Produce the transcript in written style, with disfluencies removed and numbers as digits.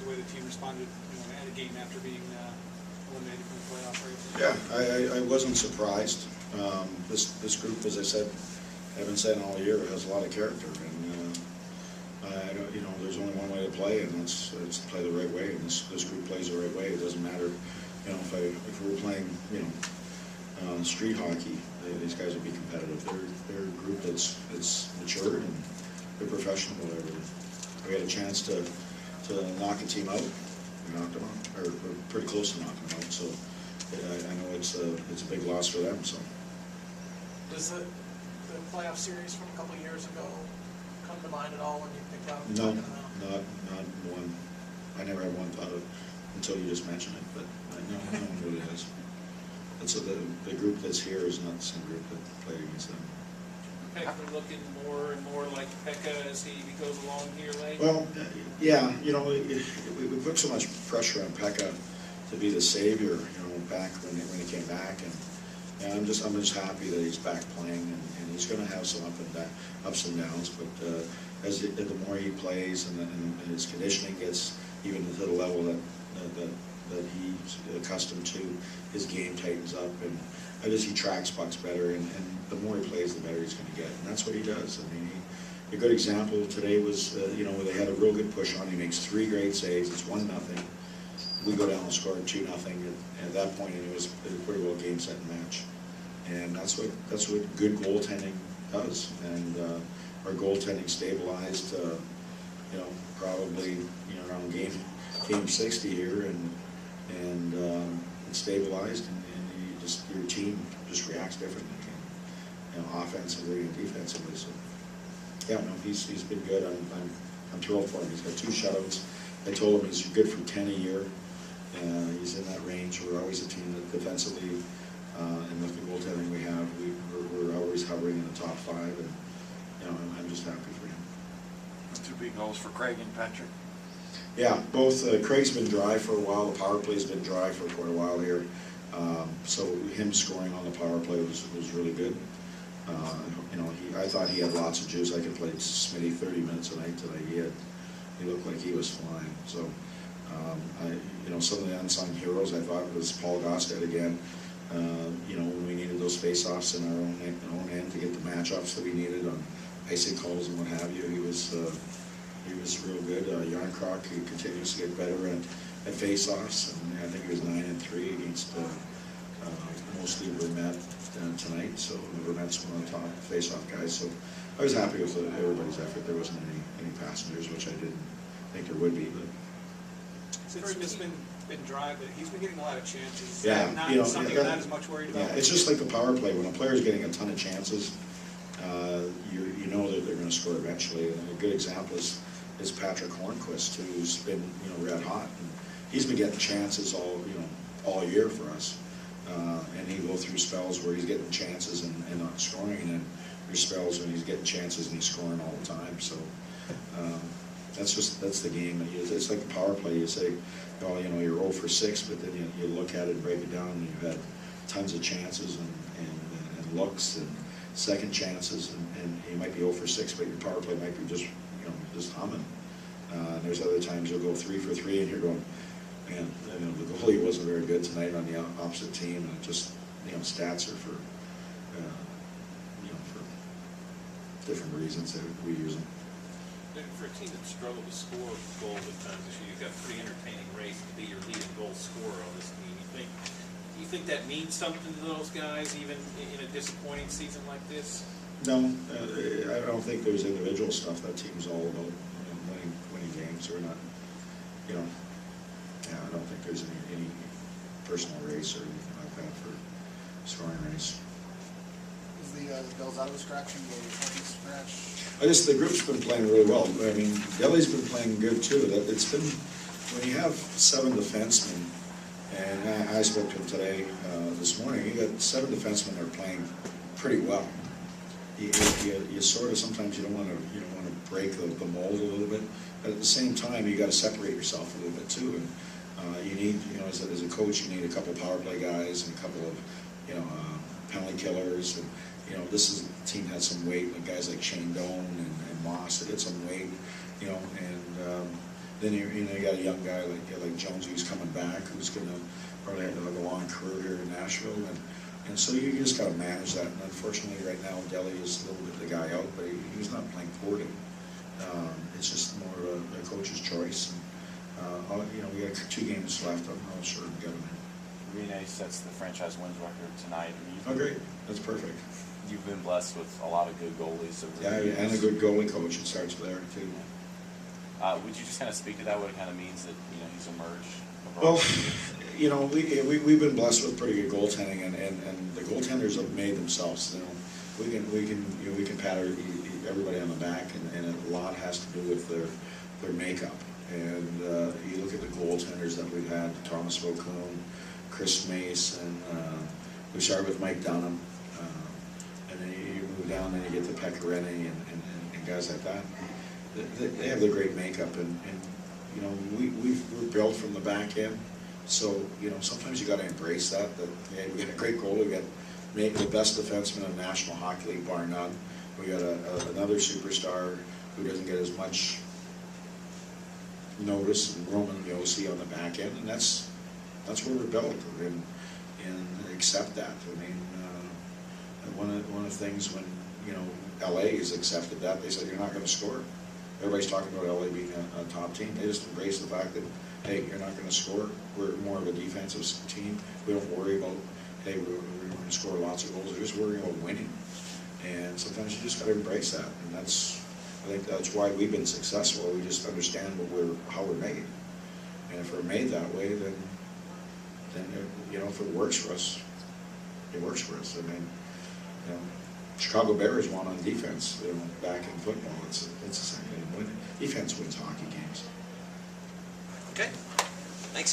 the way the team responded, at a game after being eliminated from the playoff race? Yeah, I wasn't surprised. This group, as I said, I've been saying all year, has a lot of character, and I don't, there's only one way to play, and that's to play the right way. And this group plays the right way. It doesn't matter, if we were playing, street hockey, these guys would be competitive. They're a group that's mature and they're professional. Whatever. We had a chance to knock a team out. We knocked them out, or we're pretty close to knocking them out. So I know it's a big loss for them. So does the playoff series from a couple of years ago come to mind at all when you think about no, knocking them out? not one. I never had one thought of until you just mentioned it, but no one really has. And so the group that's here is not the same group that played against them. Pekka looking more and more like Pekka as he goes along here late? Well, yeah, we put so much pressure on Pekka to be the savior, back when he came back, and I'm just happy that he's back playing, and he's going to have some ups and downs, but the more he plays and his conditioning gets even to the level that he's accustomed to, his game tightens up, and he tracks pucks better, and the more he plays, the better he's going to get, and that's what he does. I mean, a good example today was, where they had a real good push on. He makes 3 great saves. It's 1-0. We go down and score 2-0, and at that point, it was pretty well game, set, and match. And that's what good goaltending does. And our goaltending stabilized, probably around game 60 here, and it stabilized, and your team just reacts differently, offensively and defensively. So yeah, no, he's been good. I'm thrilled for him. He's got 2 shutouts. I told him he's good for 10 a year. He's in that range. We're always a team that defensively, and with the goaltending we have, we're always hovering in the top 5, and I'm just happy for him. 2 big goals for Craig and Patrick. Yeah, both. Craig's been dry for a while. The power play's been dry for quite a while here. So him scoring on the power play was really good. I thought he had lots of juice. I could play Smitty 30 minutes a night today. He looked like he was flying. So some of the unsung heroes I thought was Paul Gosted again. When we needed those face-offs in our own end to get the matchups that we needed on icing calls and what have you, he was real good. Yarncroc, he continues to get better at face-offs, and I think he was 9-3 against mostly Vermette tonight. So Vermette's one of the top face-off guys. So I was happy with everybody's effort. There wasn't any passengers, which I didn't think there would be. But since it's been dry, but he's been getting a lot of chances. Yeah, Something you're not as much worried about. Yeah, it's just like the power play. When a player's getting a ton of chances, you know that they're going to score eventually. And a good example is Patrick Hornquist, who's been red hot. And he's been getting chances all year for us. And he go through spells where he's getting chances and not scoring, and then there's spells when he's getting chances and he's scoring all the time. So that's the game. It's like the power play. You say, you're 0 for 6, but then you look at it and break it down, and you've had tons of chances and looks and second chances, and you might be 0 for 6, but your power play might be just humming. There's other times you'll go 3 for 3, and you're going, man, the goalie wasn't very good tonight on the opposite team, and just stats are for different reasons that we use them. For a team that struggled to score goals at times this year, you've got a pretty entertaining race to be your leading goal scorer on this team. Do you think that means something to those guys, even in a disappointing season like this? No, I don't think there's individual stuff. That team's all about winning games. We're not, I don't think there's any personal race or anything like that for scoring race. Is the Bills out of a scratch and the healthy scratch? The group's been playing really well. I mean, Delhi's been playing good too. It's been, when you have 7 defensemen, and I spoke to him today, this morning, you got 7 defensemen that are playing pretty well. You sort of, sometimes you don't want to break the mold a little bit, but at the same time you got to separate yourself a little bit too. And you need, as a coach, you need a couple power play guys and a couple of penalty killers. And this team had some weight, like guys like Shane Doan and Moss that had some weight. And Then you got a young guy like Jones who's coming back, who's gonna probably have a long career here in Nashville, and so you just gotta manage that. And unfortunately, right now, Delhi is a little bit the guy out, but he's not playing poorly. It's just more a coach's choice. And, we got 2 games left. I'm not sure we'll get him in. Rene sets the franchise wins record tonight. Oh, great. That's perfect. You've been blessed with a lot of good goalies over Yeah, the years. and a good goalie coach. It starts there, too. Would you just kind of speak to that, what it kind of means that, he's emerged? Well, we've been blessed with pretty good goaltending, and the goaltenders have made themselves. We can pat everybody on the back, and a lot has to do with their makeup. And you look at the goaltenders that we've had: Thomas Vokoun, Chris Mason. We started with Mike Dunham, and then you move down, and you get to Pecorine and guys like that. They have the great makeup, and we're built from the back end. So sometimes you got to embrace that. Hey, we got a great goalie. We got maybe the best defenseman in the National Hockey League, bar none. We got another superstar who doesn't get as much notice, and Roman Yossi on the back end, and that's where we're built, and accept that. I mean, one of the things when LA has accepted that, they said you're not going to score. Everybody's talking about LA being a top team. They just embrace the fact that, hey, you're not going to score. We're more of a defensive team. We don't worry about, hey, we're going to score lots of goals. We're just worrying about winning. And sometimes you just got to embrace that. And I think that's why we've been successful. We just understand how we're made. And if we're made that way, then if it works for us, it works for us. I mean, Chicago Bears won on defense. Back in football, it's the same thing. Defense wins hockey games. Okay, thanks everyone.